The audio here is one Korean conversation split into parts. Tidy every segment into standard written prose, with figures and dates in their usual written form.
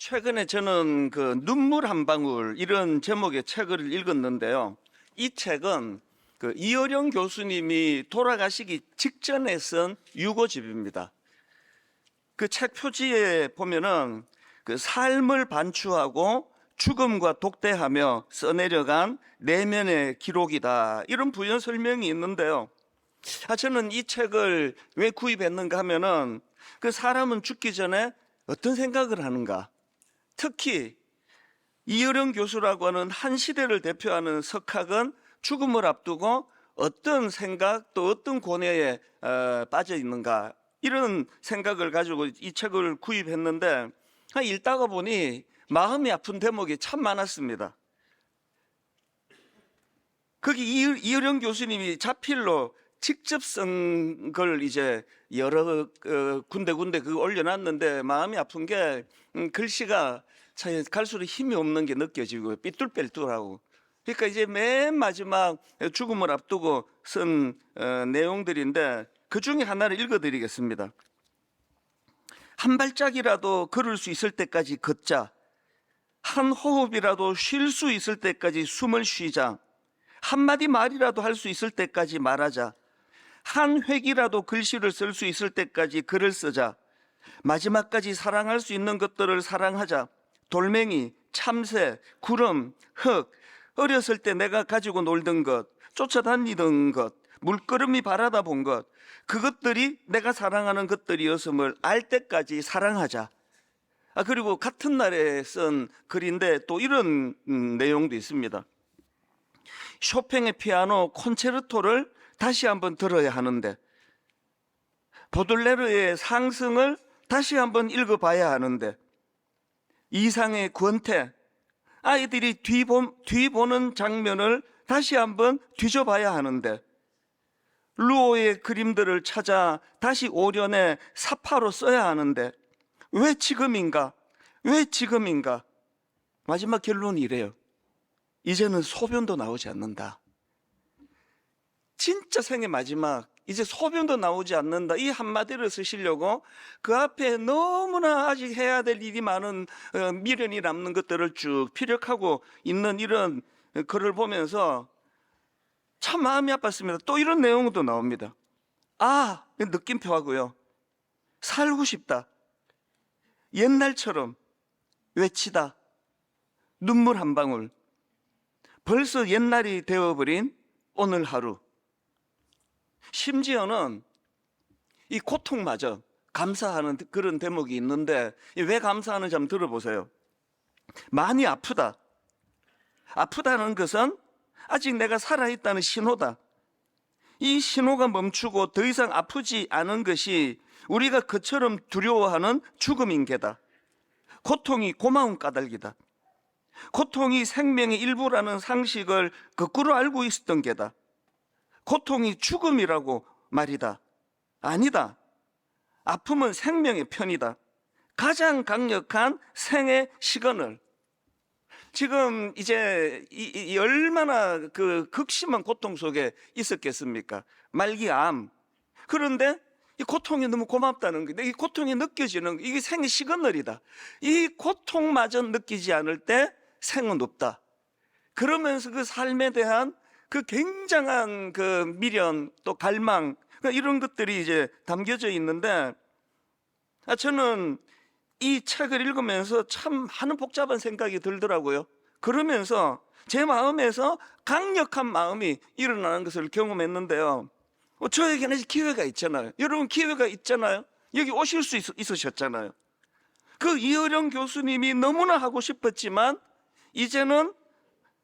최근에 저는 그 눈물 한 방울 이런 제목의 책을 읽었는데요. 이 책은 그 이어령 교수님이 돌아가시기 직전에 쓴 유고집입니다. 그 책 표지에 보면은 그 삶을 반추하고 죽음과 독대하며 써내려간 내면의 기록이다, 이런 부연 설명이 있는데요. 저는 이 책을 왜 구입했는가 하면은 그 사람은 죽기 전에 어떤 생각을 하는가, 특히 이어령 교수라고 하는 한 시대를 대표하는 석학은 죽음을 앞두고 어떤 생각 또 어떤 고뇌에 빠져 있는가, 이런 생각을 가지고 이 책을 구입했는데 읽다가 보니 마음이 아픈 대목이 참 많았습니다. 거기 이어령 교수님이 자필로 직접 쓴 걸 이제 여러 군데 그 올려놨는데 마음이 아픈 게 글씨가 참 갈수록 힘이 없는 게 느껴지고 삐뚤빼뚤하고, 그러니까 이제 맨 마지막 죽음을 앞두고 쓴 내용들인데 그 중에 하나를 읽어드리겠습니다. 한 발짝이라도 걸을 수 있을 때까지 걷자. 한 호흡이라도 쉴 수 있을 때까지 숨을 쉬자. 한마디 말이라도 할 수 있을 때까지 말하자. 한 획이라도 글씨를 쓸 수 있을 때까지 글을 쓰자. 마지막까지 사랑할 수 있는 것들을 사랑하자. 돌멩이, 참새, 구름, 흙, 어렸을 때 내가 가지고 놀던 것, 쫓아다니던 것, 물끄러미 바라다 본 것, 그것들이 내가 사랑하는 것들이었음을 알 때까지 사랑하자. 그리고 같은 날에 쓴 글인데 또 이런 내용도 있습니다. 쇼팽의 피아노 콘체르토를 다시 한번 들어야 하는데, 보들레르의 상승을 다시 한번 읽어봐야 하는데, 이상의 권태, 아이들이 뒤보는 장면을 다시 한번 뒤져봐야 하는데, 루오의 그림들을 찾아 다시 오련의 사파로 써야 하는데, 왜 지금인가? 왜 지금인가? 마지막 결론이 이래요. 이제는 소변도 나오지 않는다. 진짜 생의 마지막, 이제 소변도 나오지 않는다, 이 한마디를 쓰시려고 그 앞에 너무나 아직 해야 될 일이 많은 미련이 남는 것들을 쭉 피력하고 있는 이런 글을 보면서 참 마음이 아팠습니다. 또 이런 내용도 나옵니다. 느낌표하고요. 살고 싶다. 옛날처럼 외치다. 눈물 한 방울. 벌써 옛날이 되어버린 오늘 하루. 심지어는 이 고통마저 감사하는 그런 대목이 있는데, 왜 감사하는지 한번 들어보세요. 많이 아프다. 아프다는 것은 아직 내가 살아있다는 신호다. 이 신호가 멈추고 더 이상 아프지 않은 것이 우리가 그처럼 두려워하는 죽음인 게다. 고통이 고마운 까닭이다. 고통이 생명의 일부라는 상식을 거꾸로 알고 있었던 게다. 고통이 죽음이라고 말이다. 아니다. 아픔은 생명의 편이다. 가장 강력한 생의 시그널. 지금 이제 이 얼마나 그 극심한 고통 속에 있었겠습니까? 말기암. 그런데 이 고통이 너무 고맙다는 게, 이 고통이 느껴지는, 이게 생의 시그널이다. 이 고통마저 느끼지 않을 때 생은 없다. 그러면서 그 삶에 대한 그 굉장한 그 미련 또 갈망, 이런 것들이 이제 담겨져 있는데, 저는 이 책을 읽으면서 참 많은 복잡한 생각이 들더라고요. 그러면서 제 마음에서 강력한 마음이 일어나는 것을 경험했는데요. 저에게는 기회가 있잖아요. 여러분 기회가 있잖아요. 여기 오실 수 있으셨잖아요. 그 이어령 교수님이 너무나 하고 싶었지만 이제는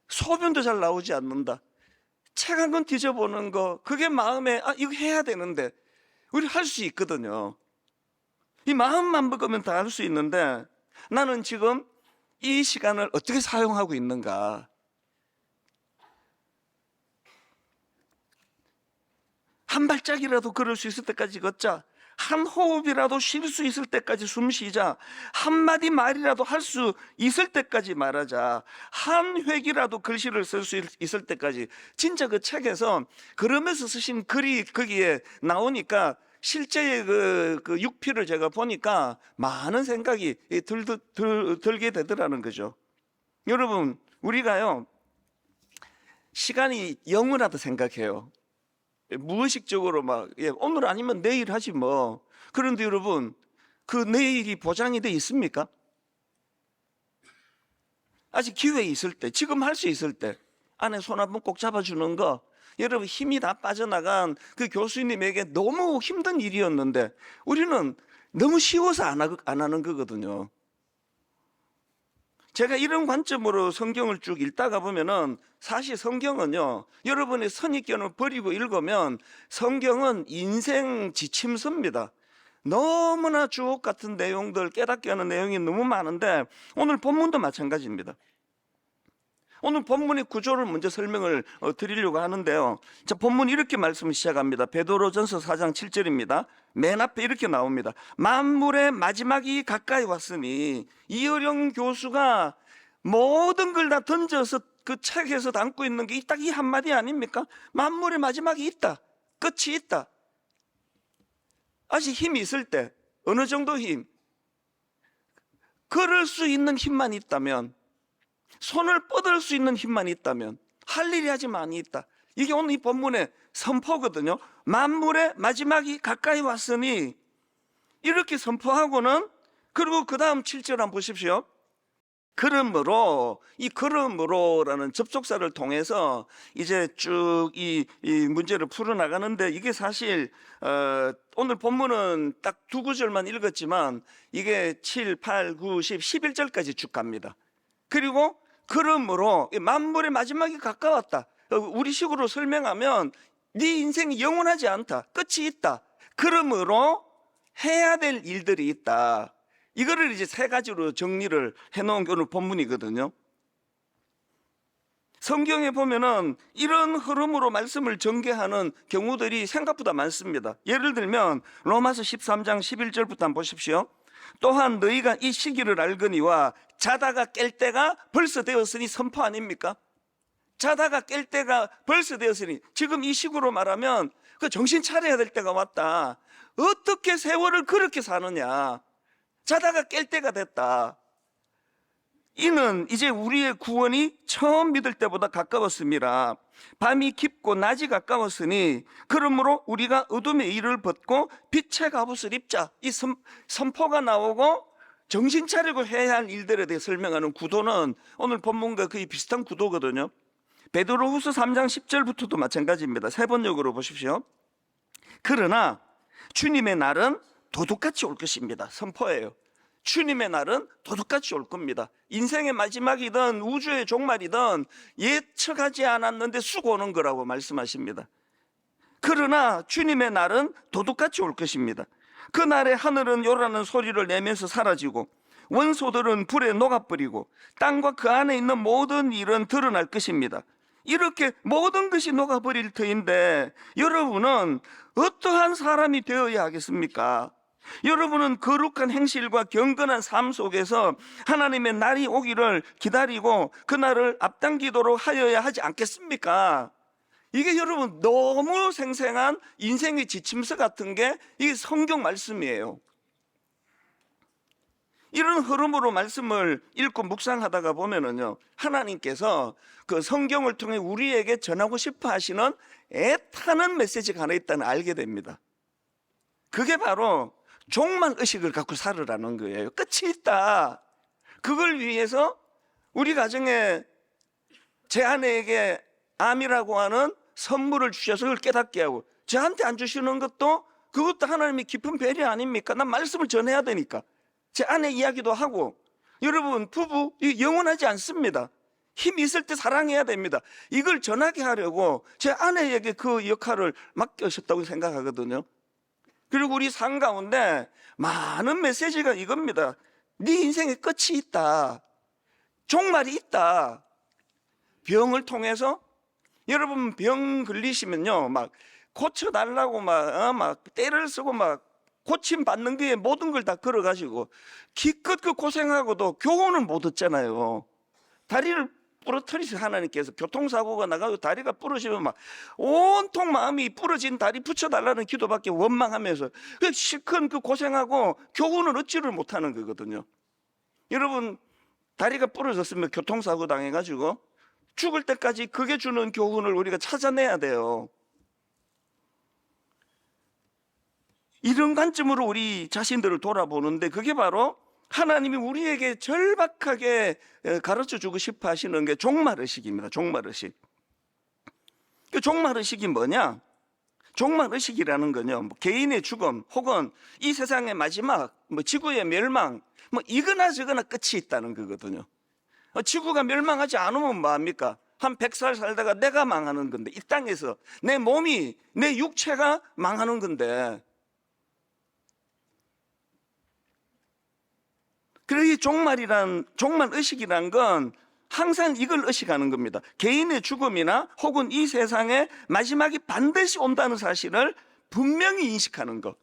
소변도 잘 나오지 않는다. 책 한 권 뒤져보는 거, 그게 마음에 이거 해야 되는데, 우리 할 수 있거든요. 이 마음만 먹으면 다 할 수 있는데, 나는 지금 이 시간을 어떻게 사용하고 있는가. 한 발짝이라도 걸을 수 있을 때까지 걷자. 한 호흡이라도 쉴 수 있을 때까지 숨 쉬자. 한마디 말이라도 할 수 있을 때까지 말하자. 한 획이라도 글씨를 쓸 수 있을 때까지. 진짜 그 책에서 그러면서 쓰신 글이 거기에 나오니까 실제의 그 육필을 제가 보니까 많은 생각이 들게 되더라는 거죠. 여러분, 우리가요, 시간이 영원하다 생각해요. 무의식적으로 막, 오늘 아니면 내일 하지 뭐. 그런데 여러분, 그 내일이 보장이 돼 있습니까? 아직 기회 있을 때, 지금 할 수 있을 때, 안에 손 한번 꼭 잡아주는 거, 여러분 힘이 다 빠져나간 그 교수님에게 너무 힘든 일이었는데 우리는 너무 쉬워서 안 하는 거거든요. 제가 이런 관점으로 성경을 쭉 읽다가 보면은 사실 성경은요, 여러분이 선입견을 버리고 읽으면 성경은 인생 지침서입니다. 너무나 주옥 같은 내용들, 깨닫게 하는 내용이 너무 많은데 오늘 본문도 마찬가지입니다. 오늘 본문의 구조를 먼저 설명을 드리려고 하는데요. 자, 본문 이렇게 말씀을 시작합니다. 베드로전서 4장 7절입니다. 맨 앞에 이렇게 나옵니다. 만물의 마지막이 가까이 왔으니, 이어령 교수가 모든 걸 다 던져서 그 책에서 담고 있는 게 딱 이 한마디 아닙니까? 만물의 마지막이 있다, 끝이 있다. 아직 힘이 있을 때, 어느 정도 힘, 걸을 수 있는 힘만 있다면, 손을 뻗을 수 있는 힘만 있다면, 할 일이 아직 많이 있다. 이게 오늘 이 본문의 선포거든요. 만물의 마지막이 가까이 왔으니, 이렇게 선포하고는, 그리고 그 다음 7절 한번 보십시오. 그러므로, 이 그러므로라는 접속사를 통해서 이제 쭉 이 문제를 풀어나가는데, 이게 사실 오늘 본문은 딱 두 구절만 읽었지만 이게 7, 8, 9, 10, 11절까지 쭉 갑니다. 그리고 그러므로 만물의 마지막이 가까웠다. 우리 식으로 설명하면 네 인생이 영원하지 않다, 끝이 있다. 그러므로 해야 될 일들이 있다. 이거를 이제 세 가지로 정리를 해놓은 게 오늘 본문이거든요. 성경에 보면은 이런 흐름으로 말씀을 전개하는 경우들이 생각보다 많습니다. 예를 들면 로마서 13장 11절부터 한번 보십시오. 또한 너희가 이 시기를 알거니와 자다가 깰 때가 벌써 되었으니 선포 아닙니까? 자다가 깰 때가 벌써 되었으니, 지금 이 식으로 말하면 그 정신 차려야 될 때가 왔다. 어떻게 세월을 그렇게 사느냐. 자다가 깰 때가 됐다. 이는 이제 우리의 구원이 처음 믿을 때보다 가까웠습니다. 밤이 깊고 낮이 가까웠으니 그러므로 우리가 어둠의 일을 벗고 빛의 갑옷을 입자. 이 선포가 나오고 정신 차리고 해야 할 일들에 대해 설명하는 구도는 오늘 본문과 거의 비슷한 구도거든요. 베드로후서 3장 10절부터도 마찬가지입니다. 세 번역으로 보십시오. 그러나 주님의 날은 도둑같이 올 것입니다. 선포예요. 주님의 날은 도둑같이 올 겁니다. 인생의 마지막이든 우주의 종말이든 예측하지 않았는데 쑥 오는 거라고 말씀하십니다. 그러나 주님의 날은 도둑같이 올 것입니다. 그날에 하늘은 요라는 소리를 내면서 사라지고 원소들은 불에 녹아버리고 땅과 그 안에 있는 모든 일은 드러날 것입니다. 이렇게 모든 것이 녹아버릴 터인데 여러분은 어떠한 사람이 되어야 하겠습니까? 여러분은 거룩한 행실과 경건한 삶 속에서 하나님의 날이 오기를 기다리고 그 날을 앞당기도록 하여야 하지 않겠습니까? 이게 여러분 너무 생생한 인생의 지침서 같은 게 이게 성경 말씀이에요. 이런 흐름으로 말씀을 읽고 묵상하다가 보면은요, 하나님께서 그 성경을 통해 우리에게 전하고 싶어 하시는 애타는 메시지가 하나 있다는 걸 알게 됩니다. 그게 바로 종말 의식을 갖고 살으라는 거예요. 끝이 있다. 그걸 위해서 우리 가정에 제 아내에게 암이라고 하는 선물을 주셔서 그걸 깨닫게 하고, 저한테 안 주시는 것도 그것도 하나님의 깊은 배려 아닙니까? 난 말씀을 전해야 되니까. 제 아내 이야기도 하고. 여러분, 부부 영원하지 않습니다. 힘이 있을 때 사랑해야 됩니다. 이걸 전하게 하려고 제 아내에게 그 역할을 맡기셨다고 생각하거든요. 그리고 우리 삶 가운데 많은 메시지가 이겁니다. 네 인생에 끝이 있다. 종말이 있다. 병을 통해서 여러분 병 걸리시면요, 막 고쳐달라고 막 때를 쓰고 막 고침 받는 게 모든 걸 다 걸어가지고 기껏 그 고생하고도 교훈을 못 얻잖아요. 다리를 부러뜨리세요. 하나님께서 교통사고가 나가고 다리가 부러지면 막 온통 마음이 부러진 다리 붙여달라는 기도밖에 원망하면서 실컷 그 고생하고 교훈을 얻지를 못하는 거거든요. 여러분, 다리가 부러졌으면 교통사고 당해가지고 죽을 때까지 그게 주는 교훈을 우리가 찾아내야 돼요. 이런 관점으로 우리 자신들을 돌아보는데, 그게 바로 하나님이 우리에게 절박하게 가르쳐주고 싶어 하시는 게 종말의식입니다. 종말의식. 그 종말의식이 뭐냐? 종말의식이라는 건요, 뭐 개인의 죽음 혹은 이 세상의 마지막, 뭐 지구의 멸망, 뭐 이거나 저거나 끝이 있다는 거거든요. 지구가 멸망하지 않으면 뭐합니까? 한 100살 살다가 내가 망하는 건데, 이 땅에서 내 몸이, 내 육체가 망하는 건데, 그래서 이 종말의식이란 건 항상 이걸 의식하는 겁니다. 개인의 죽음이나 혹은 이 세상의 마지막이 반드시 온다는 사실을 분명히 인식하는 것.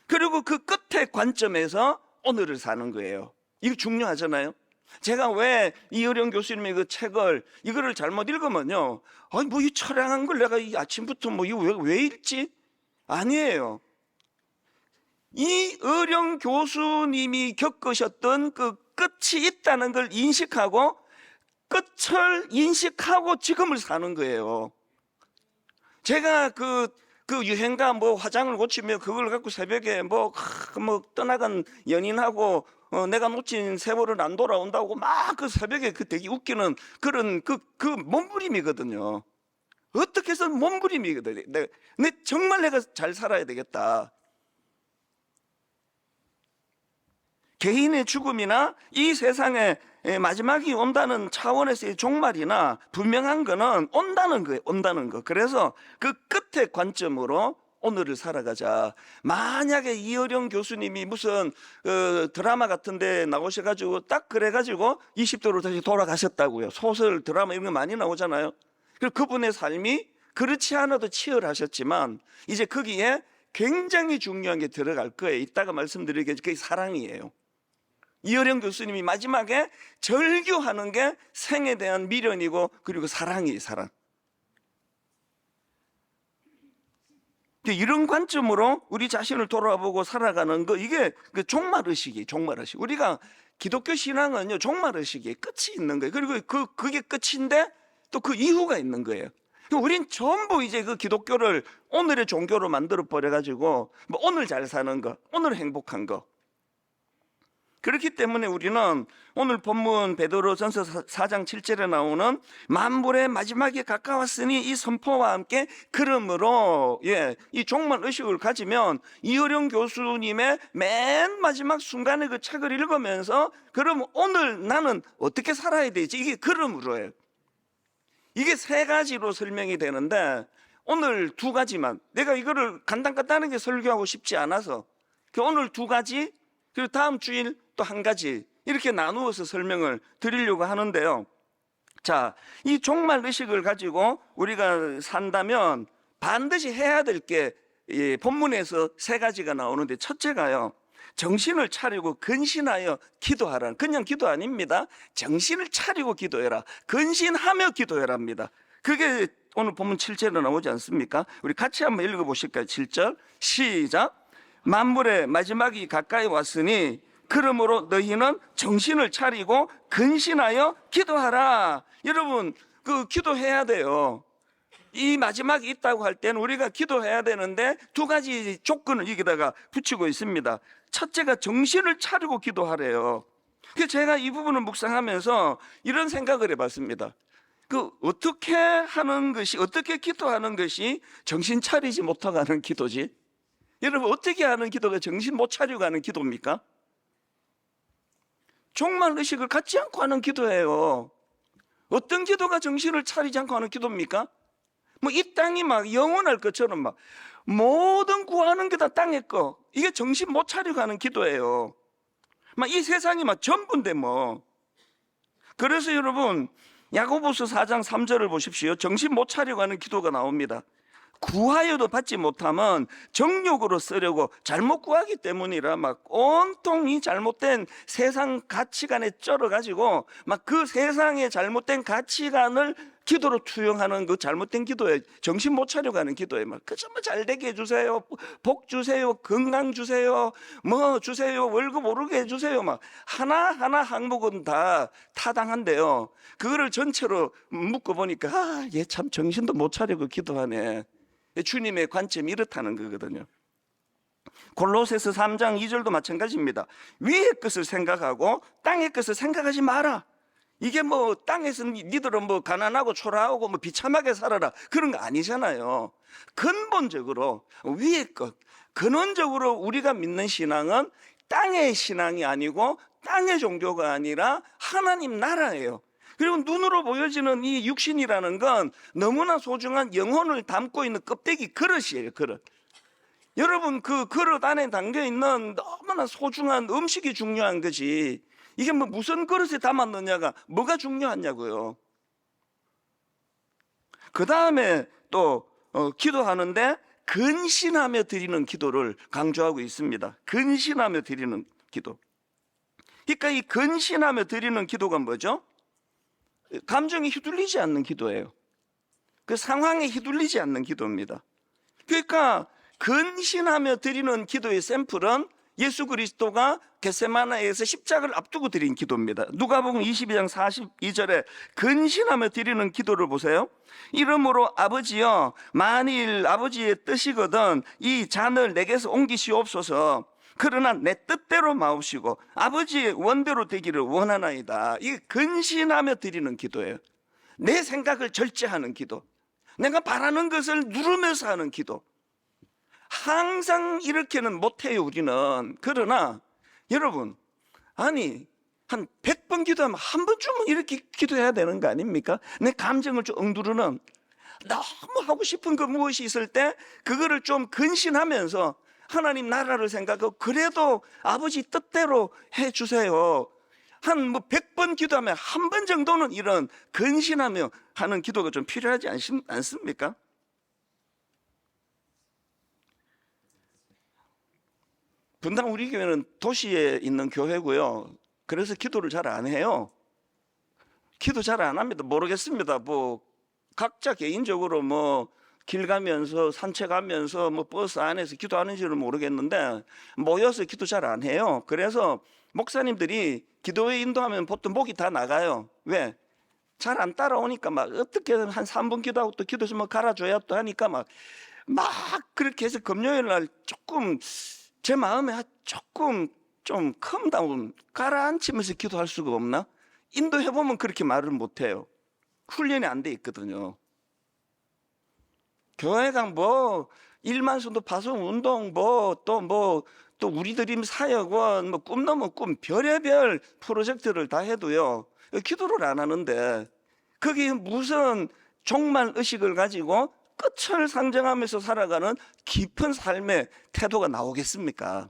그리고 그 끝의 관점에서 오늘을 사는 거예요. 이거 중요하잖아요. 제가 왜 이어령 교수님의 그 책을 이거를 잘못 읽으면요, 아니 뭐 이 처량한 걸 내가 이 아침부터 뭐 이거 왜 읽지? 아니에요. 이어령 교수님이 겪으셨던 그 끝이 있다는 걸 인식하고 끝을 인식하고 지금을 사는 거예요. 제가 그 유행가 뭐 화장을 고치며 그걸 갖고 새벽에 뭐 떠나간 연인하고 내가 놓친 세월은 안 돌아온다고 막 그 새벽에 그 되게 웃기는 그런 그 몸부림이거든요. 어떻게 해서 몸부림이거든요. 정말 내가 잘 살아야 되겠다. 개인의 죽음이나 이 세상에 마지막이 온다는 차원에서의 종말이나 분명한 거는 온다는 거예요. 온다는 거. 그래서 그 끝의 관점으로 오늘을 살아가자. 만약에 이어령 교수님이 무슨 드라마 같은 데 나오셔가지고 딱 그래가지고 20도로 다시 돌아가셨다고요. 소설, 드라마 이런 거 많이 나오잖아요. 그리고 그분의 삶이 그렇지 않아도 치열하셨지만 이제 거기에 굉장히 중요한 게 들어갈 거예요. 이따가 말씀드리겠지만 그게 사랑이에요. 이어령 교수님이 마지막에 절규하는 게 생에 대한 미련이고 그리고 사랑이에요. 사랑. 이런 관점으로 우리 자신을 돌아보고 살아가는 거, 이게 그 종말의식이에요. 종말의식. 우리가 기독교 신앙은요, 종말의식이에요. 끝이 있는 거예요. 그리고 그게 끝인데 또 그 이후가 있는 거예요. 우린 전부 이제 그 기독교를 오늘의 종교로 만들어 버려가지고 뭐 오늘 잘 사는 거, 오늘 행복한 거. 그렇기 때문에 우리는 오늘 본문 베드로전서 4장 7절에 나오는 만물의 마지막이 가까웠으니 이 선포와 함께 그러므로 이 종말의식을 가지면 이어령 교수님의 맨 마지막 순간에 그 책을 읽으면서 그럼 오늘 나는 어떻게 살아야 되지? 이게 그러므로예요. 이게 세 가지로 설명이 되는데 오늘 두 가지만, 내가 이거를 간단하게 설교하고 싶지 않아서 오늘 두 가지, 그리고 다음 주일 또 한 가지 이렇게 나누어서 설명을 드리려고 하는데요. 자, 이 종말의식을 가지고 우리가 산다면 반드시 해야 될 게 본문에서 세 가지가 나오는데, 첫째가요, 정신을 차리고 근신하여 기도하라. 그냥 기도 아닙니다. 정신을 차리고 기도해라. 근신하며 기도해라입니다. 그게 오늘 본문 7절에 나오지 않습니까? 우리 같이 한번 읽어보실까요? 7절 시작. 만물의 마지막이 가까이 왔으니 그러므로 너희는 정신을 차리고 근신하여 기도하라. 여러분, 그 기도해야 돼요. 이 마지막이 있다고 할 때는 우리가 기도해야 되는데 두 가지 조건을 여기다가 붙이고 있습니다. 첫째가 정신을 차리고 기도하래요. 그래서 제가 이 부분을 묵상하면서 이런 생각을 해봤습니다. 어떻게 하는 것이, 어떻게 기도하는 것이 정신 차리지 못하고 하는 기도지? 여러분, 어떻게 하는 기도가 정신 못 차리고 하는 기도입니까? 종말의식을 갖지 않고 하는 기도예요. 어떤 기도가 정신을 차리지 않고 하는 기도입니까? 뭐 이 땅이 막 영원할 것처럼 막 모든 구하는 게 다 땅의 거, 이게 정신 못 차리고 하는 기도예요. 막 이 세상이 막 전부인데 뭐. 그래서 여러분, 야고보서 4장 3절을 보십시오. 정신 못 차리고 하는 기도가 나옵니다. 구하여도 받지 못하면 정욕으로 쓰려고 잘못 구하기 때문이라 막 온통 이 잘못된 세상 가치관에 쩔어가지고 막 그 세상의 잘못된 가치관을 기도로 투영하는 그 잘못된 기도에 정신 못 차려가는 기도에 막 그저 뭐 잘되게 해주세요, 복 주세요, 건강 주세요, 뭐 주세요, 월급 오르게 해주세요, 막 하나하나 항목은 다 타당한데요, 그거를 전체로 묶어 보니까 아, 얘 참 정신도 못 차리고 기도하네. 주님의 관점이 이렇다는 거거든요. 골로새서 3장 2절도 마찬가지입니다. 위의 것을 생각하고 땅의 것을 생각하지 마라. 이게 뭐 땅에서 니들은 뭐 가난하고 초라하고 뭐 비참하게 살아라 그런 거 아니잖아요. 근본적으로 위의 것, 근원적으로 우리가 믿는 신앙은 땅의 신앙이 아니고 땅의 종교가 아니라 하나님 나라예요. 그리고 눈으로 보여지는 이 육신이라는 건 너무나 소중한 영혼을 담고 있는 껍데기 그릇이에요, 그릇. 여러분, 그 그릇 안에 담겨 있는 너무나 소중한 음식이 중요한 거지. 이게 뭐 무슨 그릇에 담았느냐가 뭐가 중요하냐고요. 그 다음에 또 기도하는데 근신하며 드리는 기도를 강조하고 있습니다. 근신하며 드리는 기도. 그러니까 이 근신하며 드리는 기도가 뭐죠? 감정에 휘둘리지 않는 기도예요. 그 상황에 휘둘리지 않는 기도입니다. 그러니까 근신하며 드리는 기도의 샘플은 예수 그리스도가 겟세마네에서 십자가를 앞두고 드린 기도입니다. 누가복음 22장 42절에 근신하며 드리는 기도를 보세요. 이러므로 아버지여, 만일 아버지의 뜻이거든 이 잔을 내게서 옮기시옵소서. 그러나 내 뜻대로 마옵시고 아버지의 원대로 되기를 원하나이다. 이게 근신하며 드리는 기도예요. 내 생각을 절제하는 기도, 내가 바라는 것을 누르면서 하는 기도. 항상 이렇게는 못해요, 우리는. 그러나 여러분, 아니 한 100번 기도하면 한 번쯤은 이렇게 기도해야 되는 거 아닙니까? 내 감정을 좀 억누르는, 너무 하고 싶은 그 무엇이 있을 때 그거를 좀 근신하면서 하나님 나라를 생각하고 그래도 아버지 뜻대로 해주세요. 한 뭐 100번 기도하면 한 번 정도는 이런 근신하며 하는 기도가 좀 필요하지 않습니까? 분당 우리 교회는 도시에 있는 교회고요. 그래서 기도를 잘 안 해요. 기도 잘 안 합니다. 모르겠습니다. 뭐 각자 개인적으로 뭐 길 가면서 산책하면서 뭐 버스 안에서 기도하는지는 모르겠는데 모여서 기도 잘 안 해요. 그래서 목사님들이 기도에 인도하면 보통 목이 다 나가요. 왜? 잘 안 따라오니까 막 어떻게든 한 3분 기도하고 또 기도 좀 갈아줘야 또 하니까 막 그렇게 해서 금요일 날 조금 제 마음에 조금 좀 컴다운 가라앉히면서 기도할 수가 없나? 인도해보면 그렇게 말을 못해요. 훈련이 안 돼 있거든요. 교회가 뭐 일만순도 파송 운동 또 우리들임 사역원 뭐 꿈 넘은 꿈 별의별 프로젝트를 다 해도요, 기도를 안 하는데 거기에 무슨 종말 의식을 가지고 끝을 상정하면서 살아가는 깊은 삶의 태도가 나오겠습니까?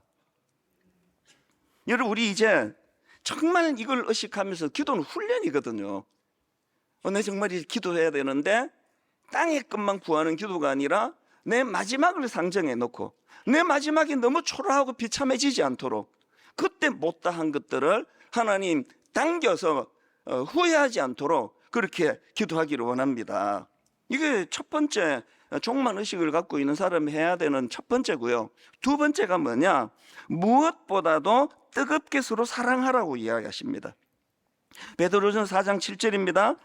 여러분, 우리 이제 정말 이걸 의식하면서, 기도는 훈련이거든요. 내 정말 기도해야 되는데 땅의 것만 구하는 기도가 아니라 내 마지막을 상정해 놓고 내 마지막이 너무 초라하고 비참해지지 않도록 그때 못다한 것들을 하나님 당겨서 후회하지 않도록 그렇게 기도하기를 원합니다. 이게 첫 번째, 종말 의식을 갖고 있는 사람이 해야 되는 첫 번째고요. 두 번째가 뭐냐? 무엇보다도 뜨겁게 서로 사랑하라고 이야기하십니다. 베드로전서 4장 7절입니다.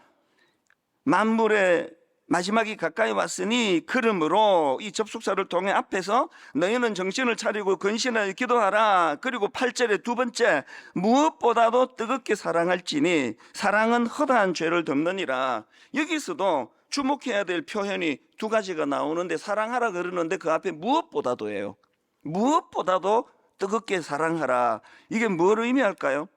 만물의 마지막이 가까이 왔으니 그러므로 이 접속사를 통해 앞에서 너희는 정신을 차리고 근신하여 기도하라. 그리고 8절에 두 번째, 무엇보다도 뜨겁게 사랑할지니 사랑은 허다한 죄를 덮느니라. 여기서도 주목해야 될 표현이 두 가지가 나오는데, 사랑하라 그러는데 그 앞에 무엇보다도예요. 무엇보다도 뜨겁게 사랑하라. 이게 뭘 의미할까요?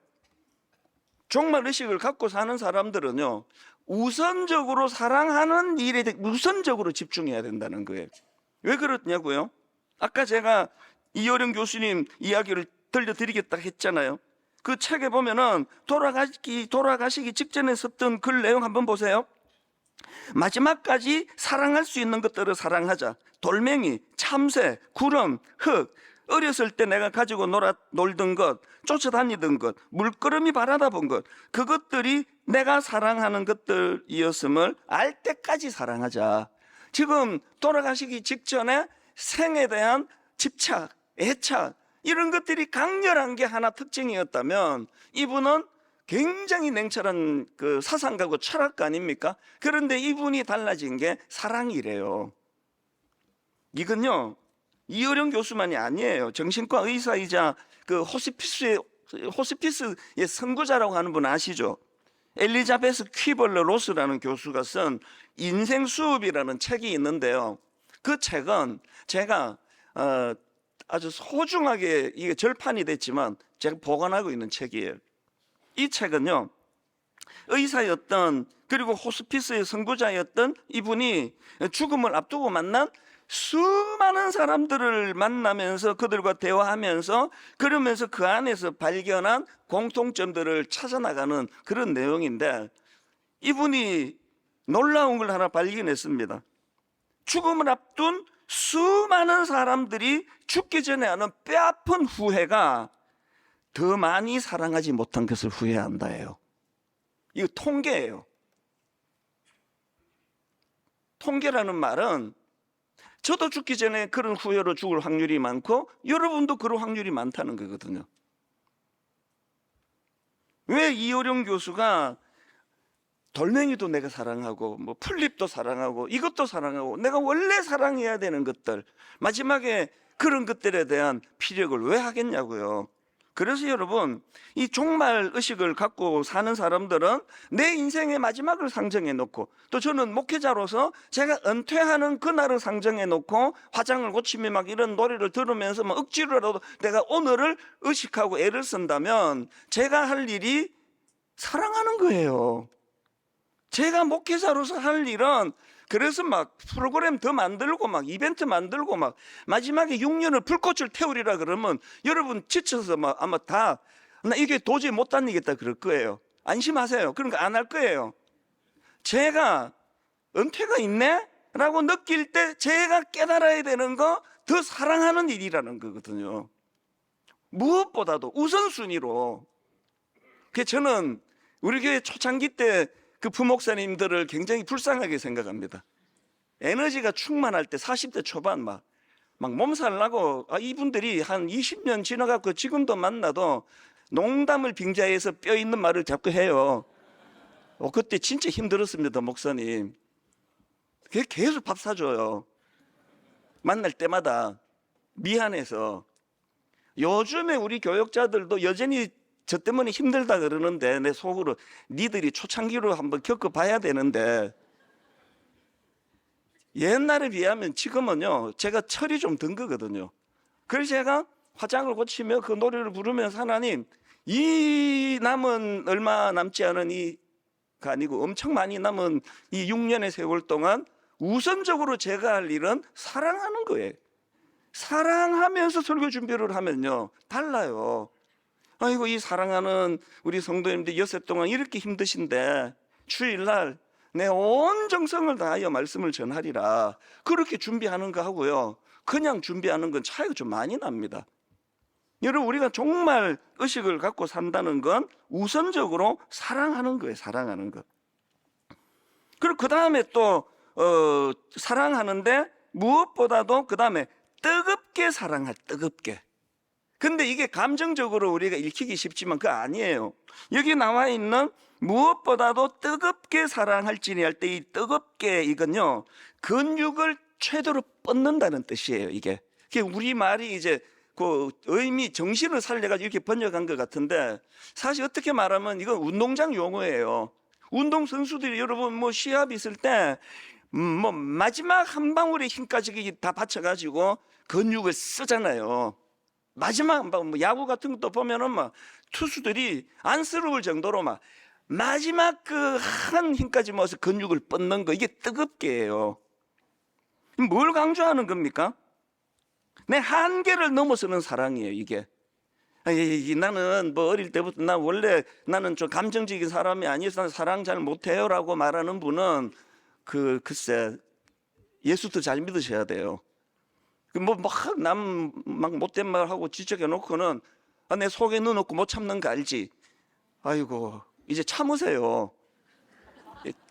종말 의식을 갖고 사는 사람들은요, 우선적으로 사랑하는 일에 우선적으로 집중해야 된다는 거예요. 왜 그렇냐고요? 아까 제가 이효령 교수님 이야기를 들려드리겠다 했잖아요. 그 책에 보면은 돌아가시기 직전에 썼던 글 내용 한번 보세요. 마지막까지 사랑할 수 있는 것들을 사랑하자. 돌멩이, 참새, 구름, 흙, 어렸을 때 내가 가지고 놀던 것, 쫓아다니던 것, 물끄러미 바라다 본 것, 그것들이 내가 사랑하는 것들이었음을 알 때까지 사랑하자. 지금 돌아가시기 직전에 생에 대한 집착, 애착, 이런 것들이 강렬한 게 하나 특징이었다면 이분은 굉장히 냉철한 그 사상가고 철학가 아닙니까? 그런데 이분이 달라진 게 사랑이래요. 이건요, 이어령 교수만이 아니에요. 정신과 의사이자 그 호스피스의 선구자라고 하는 분 아시죠? 엘리자베스 퀴벌러 로스라는 교수가 쓴 인생 수업이라는 책이 있는데요. 그 책은 제가 아주 소중하게 이게 절판이 됐지만 제가 보관하고 있는 책이에요. 이 책은요, 의사였던 그리고 호스피스의 선구자였던 이분이 죽음을 앞두고 만난 수많은 사람들을 만나면서 그들과 대화하면서 그러면서 그 안에서 발견한 공통점들을 찾아나가는 그런 내용인데, 이분이 놀라운 걸 하나 발견했습니다. 죽음을 앞둔 수많은 사람들이 죽기 전에 하는 뼈아픈 후회가 더 많이 사랑하지 못한 것을 후회한다예요. 이거 통계예요. 통계라는 말은 저도 죽기 전에 그런 후회로 죽을 확률이 많고 여러분도 그런 확률이 많다는 거거든요. 왜 이어령 교수가 돌멩이도 내가 사랑하고 뭐 풀잎도 사랑하고 이것도 사랑하고 내가 원래 사랑해야 되는 것들, 마지막에 그런 것들에 대한 피력을 왜 하겠냐고요. 그래서 여러분, 이 종말 의식을 갖고 사는 사람들은 내 인생의 마지막을 상정해 놓고, 또 저는 목회자로서 제가 은퇴하는 그날을 상정해 놓고 화장을 고치며 막 이런 노래를 들으면서 막 억지로라도 내가 오늘을 의식하고 애를 쓴다면 제가 할 일이 사랑하는 거예요. 제가 목회자로서 할 일은 그래서 막 프로그램 더 만들고 막 이벤트 만들고 막 마지막에 6년을 불꽃을 태우리라 그러면 여러분 지쳐서 막 아마 다 나 이게 도저히 못 다니겠다 그럴 거예요. 안심하세요. 그러니까 안 할 거예요. 제가 은퇴가 있네? 라고 느낄 때 제가 깨달아야 되는 거 더 사랑하는 일이라는 거거든요. 무엇보다도 우선순위로. 그래서 저는 우리 교회 초창기 때 그 부목사님들을 굉장히 불쌍하게 생각합니다. 에너지가 충만할 때 40대 초반 막 몸살 나고, 이분들이 한 20년 지나갖고 지금도 만나도 농담을 빙자해서 뼈 있는 말을 자꾸 해요. 그때 진짜 힘들었습니다, 목사님. 계속 밥 사줘요. 만날 때마다 미안해서. 요즘에 우리 교역자들도 여전히 저 때문에 힘들다 그러는데 내 속으로 니들이 초창기로 한번 겪어봐야 되는데, 옛날에 비하면 지금은요 제가 철이 좀 든 거거든요. 그래서 제가 화장을 고치며 그 노래를 부르면서 하나님, 이 남은 얼마 남지 않은 이가 아니고 엄청 많이 남은 이 6년의 세월 동안 우선적으로 제가 할 일은 사랑하는 거예요. 사랑하면서 설교 준비를 하면요 달라요. 아이고, 이 사랑하는 우리 성도님들 엿새 동안 이렇게 힘드신데 주일날 내 온 정성을 다하여 말씀을 전하리라, 그렇게 준비하는 거 하고요 그냥 준비하는 건 차이가 좀 많이 납니다. 여러분, 우리가 정말 의식을 갖고 산다는 건 우선적으로 사랑하는 거예요. 사랑하는 것. 그리고 그 다음에 또 사랑하는데 무엇보다도 그 다음에 뜨겁게 사랑할, 뜨겁게. 근데 이게 감정적으로 우리가 읽히기 쉽지만 그거 아니에요. 여기 나와 있는 무엇보다도 뜨겁게 사랑할지니 할 때 이 뜨겁게, 이건요 근육을 최대로 뻗는다는 뜻이에요. 이게 우리 말이 이제 그 의미, 정신을 살려가지고 이렇게 번역한 것 같은데, 사실 어떻게 말하면 이건 운동장 용어예요. 운동선수들이 여러분 뭐 시합 있을 때 뭐 마지막 한 방울의 힘까지 다 바쳐가지고 근육을 쓰잖아요. 마지막 뭐 야구 같은 것도 보면은 막 투수들이 안쓰러울 정도로 막 마지막 그 한 힘까지 모아서 근육을 뻗는 거, 이게 뜨겁게 해요. 뭘 강조하는 겁니까? 내 한계를 넘어서는 사랑이에요, 이게. 나는 뭐 어릴 때부터 나는 좀 감정적인 사람이 아니어서 사랑 잘 못해요라고 말하는 분은 글쎄, 예수도 잘 믿으셔야 돼요. 막 못된 말 하고 지적해 놓고는 내 속에 넣어놓고 못 참는 거 알지? 아이고, 이제 참으세요.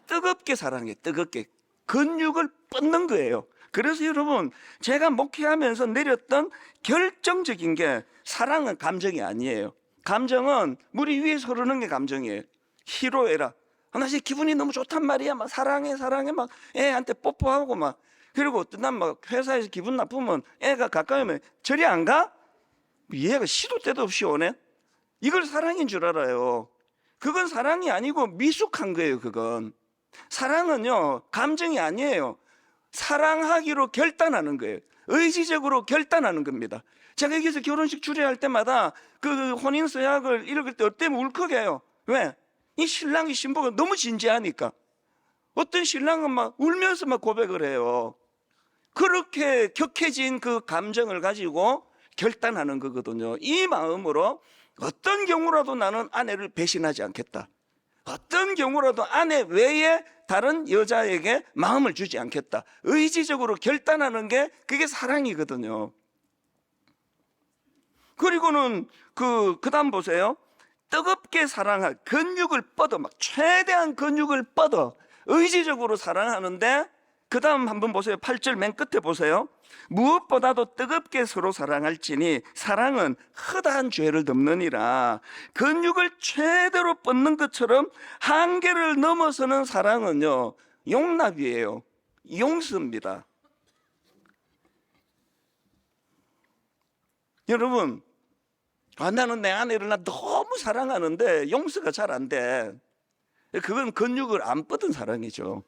뜨겁게 사랑해, 뜨겁게. 근육을 뻗는 거예요. 그래서 여러분, 제가 목회하면서 내렸던 결정적인 게 사랑은 감정이 아니에요. 감정은 물이 위에서 흐르는 게 감정이에요. 희로애락. 나 지금 기분이 너무 좋단 말이야. 막 사랑해, 막 애한테 뽀뽀하고 막. 그리고 난 막 회사에서 기분 나쁘면 애가 가까이 오면 저리 안 가? 얘가 시도 때도 없이 오네? 이걸 사랑인 줄 알아요. 그건 사랑이 아니고 미숙한 거예요, 그건. 사랑은요, 감정이 아니에요. 사랑하기로 결단하는 거예요. 의지적으로 결단하는 겁니다. 제가 여기서 결혼식 주례할 때마다 그 혼인 서약을 읽을 때 어때면 울컥해요. 왜? 이 신랑이 신부가 너무 진지하니까. 어떤 신랑은 막 울면서 막 고백을 해요. 그렇게 격해진 그 감정을 가지고 결단하는 거거든요. 이 마음으로 어떤 경우라도 나는 아내를 배신하지 않겠다. 어떤 경우라도 아내 외에 다른 여자에게 마음을 주지 않겠다. 의지적으로 결단하는 게 그게 사랑이거든요. 그리고는 그다음 보세요. 뜨겁게 사랑할 근육을 뻗어 막 최대한 근육을 뻗어 의지적으로 사랑하는데 그 다음 한번 보세요. 8절 맨 끝에 보세요. 무엇보다도 뜨겁게 서로 사랑할지니 사랑은 허다한 죄를 덮느니라. 근육을 최대로 뻗는 것처럼 한계를 넘어서는 사랑은요, 용납이에요. 용서입니다. 여러분, 나는 내 아내를 너무 사랑하는데 용서가 잘 안 돼. 그건 근육을 안 뻗은 사랑이죠.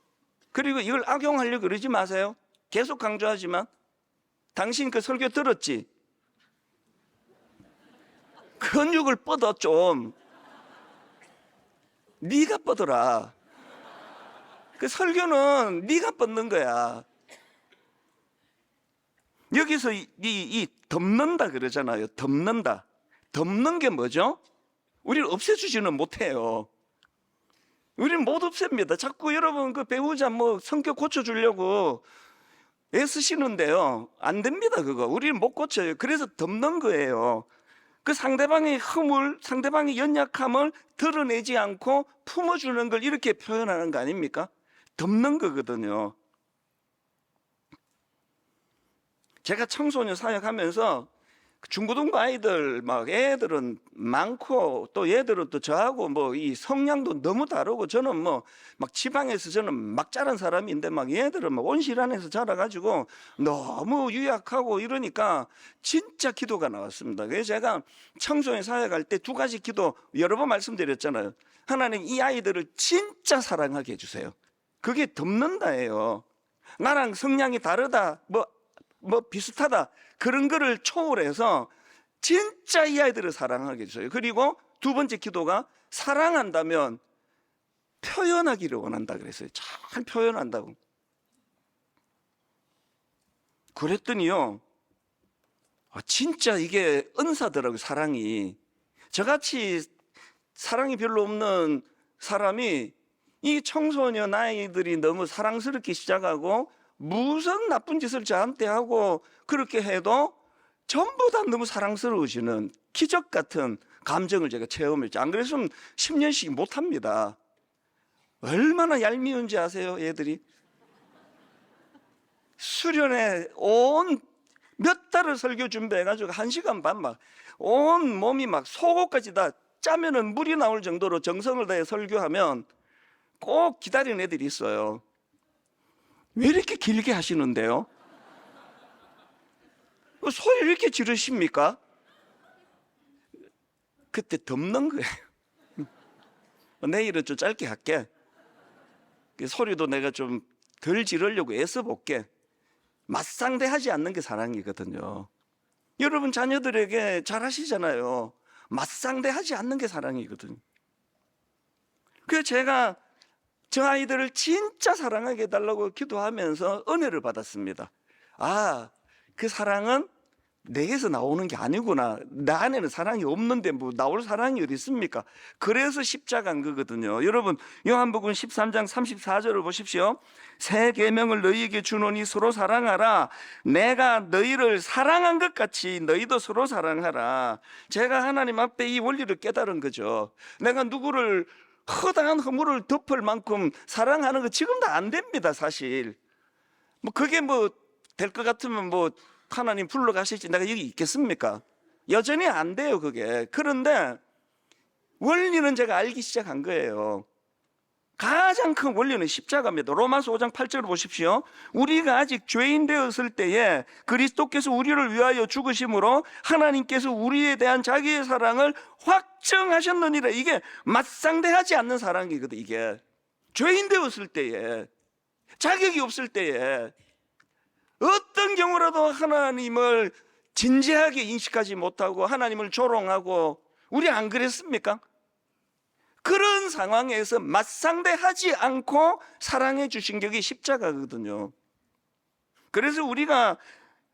그리고 이걸 악용하려고 그러지 마세요. 계속 강조하지만 당신 그 설교 들었지? 근육을 뻗어 좀. 네가 뻗어라. 그 설교는 네가 뻗는 거야. 여기서 이 덮는다 그러잖아요. 덮는다. 덮는 게 뭐죠? 우리를 없애주지는 못해요. 우리는 못 없앱니다. 자꾸 여러분 그 배우자 성격 고쳐주려고 애쓰시는데요. 안 됩니다, 그거. 우리는 못 고쳐요. 그래서 덮는 거예요. 그 상대방의 상대방의 연약함을 드러내지 않고 품어주는 걸 이렇게 표현하는 거 아닙니까? 덮는 거거든요. 제가 청소년 사역하면서 중고등부 아이들 애들은 많고 또 얘들은 또 저하고 이 성향도 너무 다르고 저는 막 지방에서 저는 막 자란 사람인데 얘들은 온실 안에서 자라가지고 너무 유약하고 이러니까 진짜 기도가 나왔습니다. 그래서 제가 청소년 사역할 때 두 가지 기도 여러 번 말씀드렸잖아요. 하나님, 이 아이들을 진짜 사랑하게 해주세요. 그게 덮는다예요. 나랑 성향이 다르다, 비슷하다, 그런 거를 초월해서 진짜 이 아이들을 사랑하게 해주세요. 그리고 두 번째 기도가 사랑한다면 표현하기를 원한다 그랬어요. 잘 표현한다고. 그랬더니요, 진짜 이게 은사더라고요. 사랑이. 저같이 사랑이 별로 없는 사람이 이 청소년 아이들이 너무 사랑스럽게 시작하고 무슨 나쁜 짓을 저한테 하고 그렇게 해도 전부 다 너무 사랑스러워지는 기적 같은 감정을 제가 체험했죠. 안 그랬으면 10년씩 못합니다. 얼마나 얄미운지 아세요, 얘들이? 수련회 몇 달을 설교 준비해가지고 1시간 반 온 몸이 속옷까지 다 짜면은 물이 나올 정도로 정성을 다해 설교하면 꼭 기다리는 애들이 있어요. 왜 이렇게 길게 하시는데요? 소리 이렇게 지르십니까? 그때 덮는 거예요. 내일은 좀 짧게 할게. 소리도 내가 좀 덜 지르려고 애써 볼게. 맞상대하지 않는 게 사랑이거든요. 여러분 자녀들에게 잘 하시잖아요. 맞상대하지 않는 게 사랑이거든요. 그래서 제가 저 아이들을 진짜 사랑하게 해달라고 기도하면서 은혜를 받았습니다. 그 사랑은 내게서 나오는 게 아니구나. 나 안에는 사랑이 없는데 뭐 나올 사랑이 어디 있습니까? 그래서 십자가인 거거든요. 여러분, 요한복음 13장 34절을 보십시오. 새 계명을 너희에게 주노니 서로 사랑하라. 내가 너희를 사랑한 것 같이 너희도 서로 사랑하라. 제가 하나님 앞에 이 원리를 깨달은 거죠. 내가 누구를 허다한 허물을 덮을 만큼 사랑하는 거 지금도 안 됩니다, 사실. 뭐 그게 뭐 될 것 같으면 뭐 하나님 불러가실지 내가 여기 있겠습니까? 여전히 안 돼요, 그게. 그런데 원리는 제가 알기 시작한 거예요. 가장 큰 원리는 십자가입니다. 로마서 5장 8절을 보십시오. 우리가 아직 죄인 되었을 때에 그리스도께서 우리를 위하여 죽으심으로 하나님께서 우리에 대한 자기의 사랑을 확정하셨느니라. 이게 맞상대하지 않는 사랑이거든. 이게 죄인 되었을 때에, 자격이 없을 때에, 어떤 경우라도 하나님을 진지하게 인식하지 못하고 하나님을 조롱하고, 우리 안 그랬습니까? 그런 상황에서 맞상대하지 않고 사랑해 주신 격이 십자가거든요. 그래서 우리가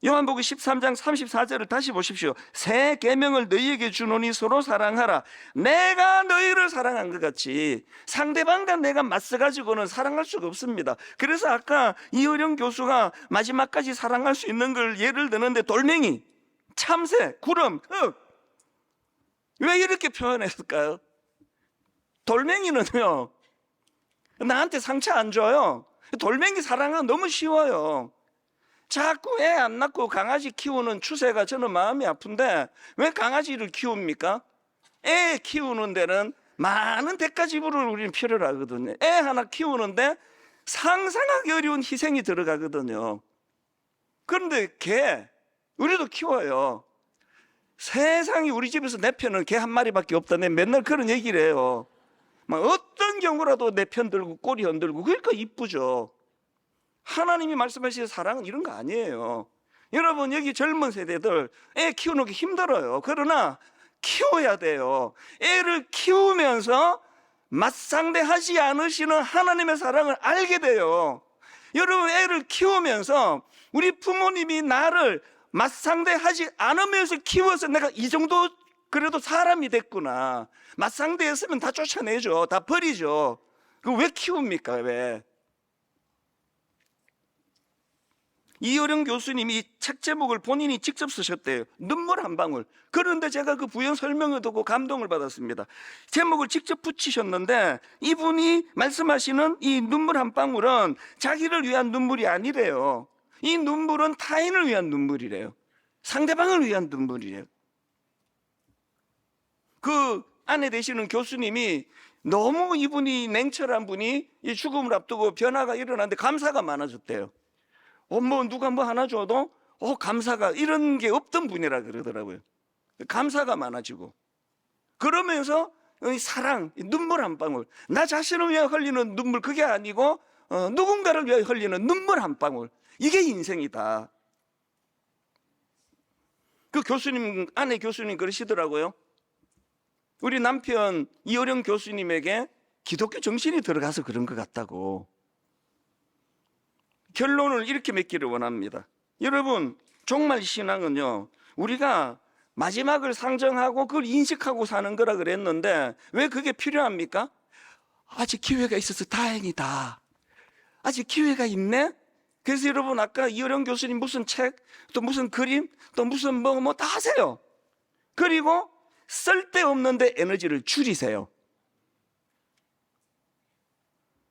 요한복음 13장 34절을 다시 보십시오. 새 계명을 너희에게 주노니 서로 사랑하라. 내가 너희를 사랑한 것 같이 상대방과 내가 맞서가지고는 사랑할 수가 없습니다. 그래서 아까 이어령 교수가 마지막까지 사랑할 수 있는 걸 예를 드는데, 돌멩이, 참새, 구름, 흙, 왜 이렇게 표현했을까요? 돌멩이는요, 나한테 상처 안 줘요. 돌멩이 사랑은 너무 쉬워요. 자꾸 애 안 낳고 강아지 키우는 추세가 저는 마음이 아픈데, 왜 강아지를 키웁니까? 애 키우는 데는 많은 대가 지불을 우리는 필요로 하거든요. 애 하나 키우는데 상상하기 어려운 희생이 들어가거든요. 그런데 개, 우리도 키워요. 세상에 우리 집에서 내 편은 개 한 마리밖에 없다. 내 맨날 그런 얘기를 해요. 막 어떤 경우라도 내 편 들고 꼬리 흔들고, 그러니까 이쁘죠. 하나님이 말씀하시는 사랑은 이런 거 아니에요. 여러분, 여기 젊은 세대들 애 키우는 게 힘들어요. 그러나 키워야 돼요. 애를 키우면서 맞상대하지 않으시는 하나님의 사랑을 알게 돼요. 여러분, 애를 키우면서 우리 부모님이 나를 맞상대하지 않으면서 키워서 내가 이 정도 그래도 사람이 됐구나. 맞상대했으면 다 쫓아내죠. 다 버리죠. 그거 왜 키웁니까? 왜? 이어령 교수님이 이 책 제목을 본인이 직접 쓰셨대요. 눈물 한 방울. 그런데 제가 그 부연 설명을 듣고 감동을 받았습니다. 제목을 직접 붙이셨는데, 이분이 말씀하시는 이 눈물 한 방울은 자기를 위한 눈물이 아니래요. 이 눈물은 타인을 위한 눈물이래요. 상대방을 위한 눈물이래요. 그 아내 되시는 교수님이 너무 이분이 냉철한 분이 이 죽음을 앞두고 변화가 일어났는데 감사가 많아졌대요. 뭐 누가 뭐 하나 줘도 감사가, 이런 게 없던 분이라 그러더라고요. 감사가 많아지고, 그러면서 사랑, 눈물 한 방울, 나 자신을 위해 흘리는 눈물, 그게 아니고 누군가를 위해 흘리는 눈물 한 방울, 이게 인생이다. 그 교수님, 아내 교수님 그러시더라고요. 우리 남편 이어령 교수님에게 기독교 정신이 들어가서 그런 것 같다고. 결론을 이렇게 맺기를 원합니다. 여러분, 종말 신앙은요, 우리가 마지막을 상정하고 그걸 인식하고 사는 거라 그랬는데, 왜 그게 필요합니까? 아직 기회가 있어서 다행이다. 아직 기회가 있네? 그래서 여러분, 아까 이어령 교수님 무슨 책, 또 무슨 그림, 또 무슨 뭐 다 하세요. 그리고 쓸데없는데 에너지를 줄이세요.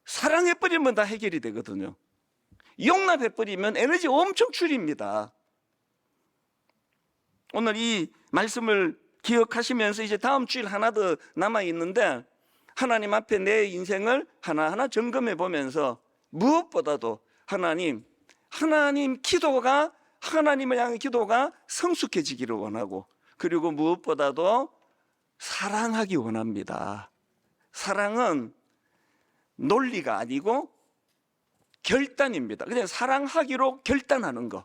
사랑해버리면 다 해결이 되거든요. 용납해버리면 에너지 엄청 줄입니다. 오늘 이 말씀을 기억하시면서 이제 다음 주일 하나 더 남아있는데, 하나님 앞에 내 인생을 하나하나 점검해 보면서 무엇보다도 하나님 기도가, 하나님을 향한 기도가 성숙해지기를 원하고, 그리고 무엇보다도 사랑하기 원합니다. 사랑은 논리가 아니고 결단입니다. 그냥 사랑하기로 결단하는 거.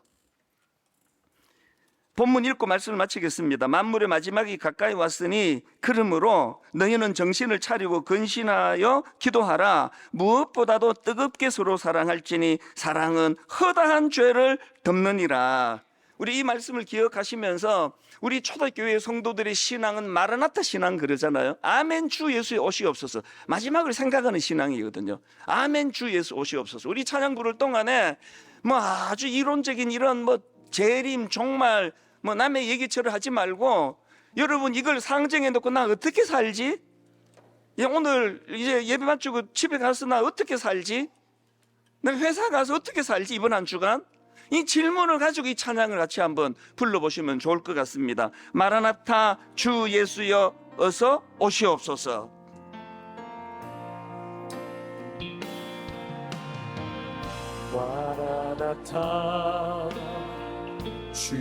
본문 읽고 말씀을 마치겠습니다. 만물의 마지막이 가까이 왔으니 그러므로 너희는 정신을 차리고 근신하여 기도하라. 무엇보다도 뜨겁게 서로 사랑할지니 사랑은 허다한 죄를 덮느니라. 우리 이 말씀을 기억하시면서 우리 초대교회 성도들의 신앙은 마라나타 신앙 그러잖아요. 아멘 주 예수의 오시옵소서. 마지막을 생각하는 신앙이거든요. 아멘 주 예수 오시옵소서. 우리 찬양 부를 동안에 뭐 아주 이론적인 이런 뭐 재림 종말 뭐 남의 얘기처럼 하지 말고 여러분 이걸 상정해 놓고 나 어떻게 살지? 오늘 이제 예배 마치고 집에 가서 나 어떻게 살지? 내가 회사 가서 어떻게 살지 이번 한 주간? 이 질문을 가지고 이 찬양을 같이 한번 불러보시면 좋을 것 같습니다. 마라나타 주 예수여 어서 오시옵소서. 마라나타 주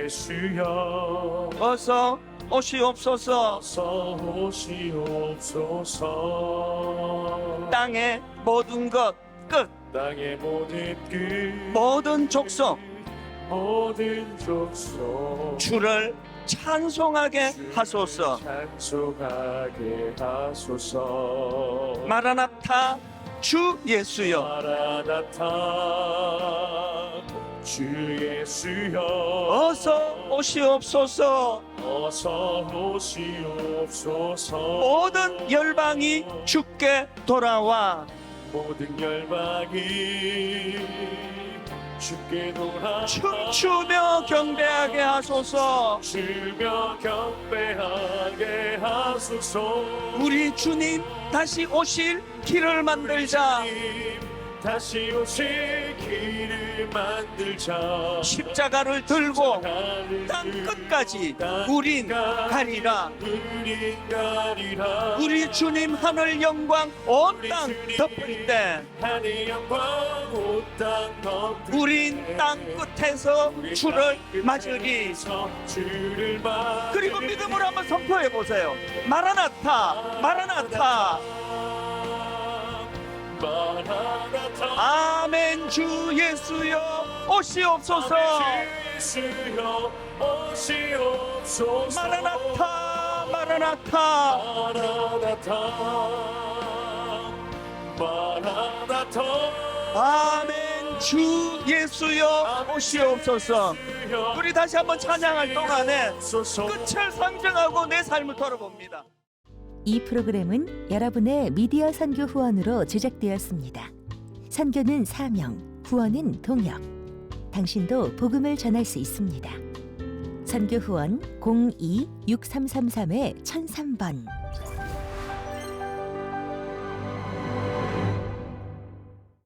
예수여 어서 오시옵소서. 어서 오시옵소서. 땅의 모든 것 끝, 땅의 모든 끝 모든 족속 모든 족속 주를 찬송하게 하소서. 찬송하게 하소서. 마라나타 주 예수여 마라나타 주 예수여 어서 오시옵소서. 어서 오시옵소서. 모든 열방이 주께 돌아와 모든 열방이 주께 돌아 춤추며 경배하게 하소서. 춤추며 경배하게 하소서. 우리 주님 다시 오실 길을 만들자. 다시 오실 길을 만들자. 십자가를 들고 땅 끝까지 우린 가리라. 우리 주님 하늘 영광 온 땅 덮을 때 하늘 영광 온 땅 덮을 우린 땅 끝에서 주를 맞으리. 주를 맞으리. 그리고 믿음으로 한번 선포해 보세요. 마라나타 마라나타. 마라나타 아멘 주 예수여 오시옵소서. 예수여 오시옵소서. 마라나타 마라나타. 마라나타 아멘 주 예수여 오시옵소서. 우리 다시 한번 찬양할 동안에 끝을 상정하고 내 삶을 돌아봅니다. 이 프로그램은 여러분의 미디어 선교 후원으로 제작되었습니다. 선교는 사명, 후원은 동역. 당신도 복음을 전할 수 있습니다. 선교 후원 02-6333-1003번